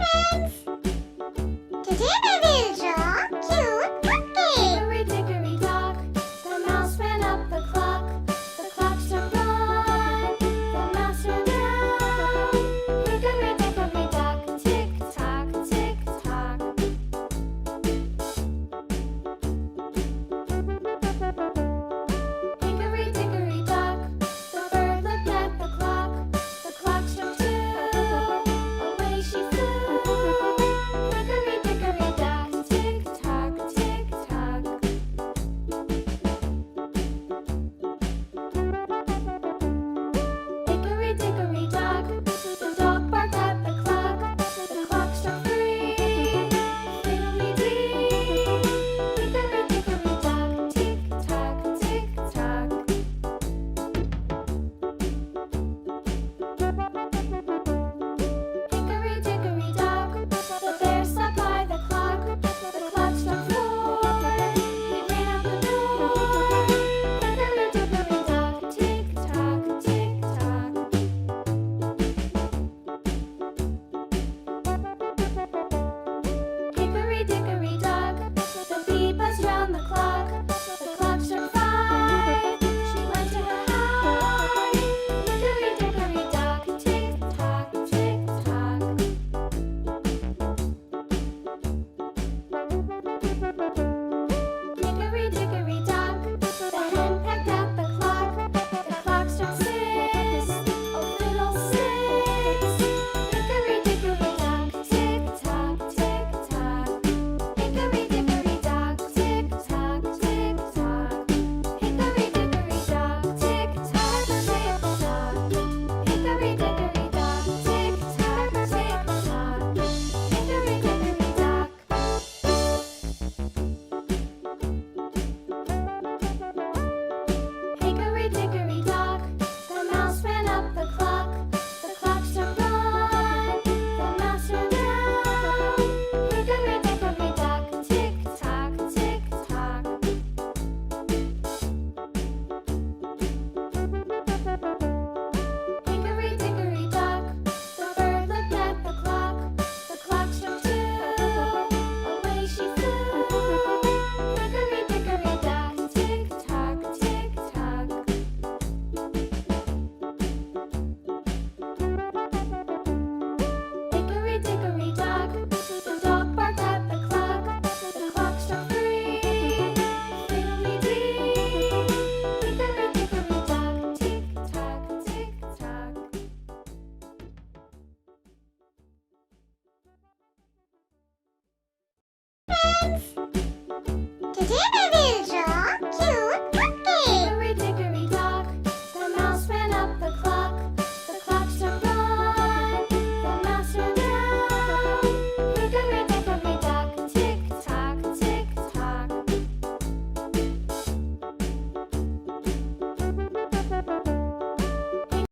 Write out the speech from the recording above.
friends! Today we will draw cute cupcake! Hickory dickory dock, the mouse ran up the clock. The clock struck one, the mouse ran down. Hickory dickory dock, tick tock, tick tock. Hickory dickory dock, the bird looked at the clock. The clock struck two, away she flew. Hickory dickory dock, tick tock, tick tock. Hickory dickory dock, the dog barked at the clock. The clock struck three, fiddly-dee. Hickory dickory dock, tick tock, tick tock. Hickory dickory dock, the bear sat by the clock. The clock struck four, he ran out the door. Hickory dickory dock, tick tock, tick tock. Hickory dickory dock, the bee buzzed round the clock. The clock struck five, she went to her hive. Hickory dickory dock, tick tock, tick tock. Hickory dickory dock, the hen pecked at the clock. The clock struck six, oh fiddle-six. Hickory dickory dock, tick tock, tick tock. Hickory dickory dock, tick tock, tick tock. Hickory dickory dock, tick tock, tick tock. Hickory dickory dock, tick tock, tick tock. Hickory dickory dock. Hickory dickory dock, the mouse ran up the clock. The clock struck one, the mouse ran down. Hickory dickory dock, tick tock, tick tock. Hickory dickory dock, the bird looked at the clock. The clock struck two, away she flew. Hickory dickory dock, tick tock, tick tock. Hickory dickory dock, the dog barked at the clock. The clock struck three, fiddly-dee. Hickory dickory dock, tick tock, tick tock. Friends!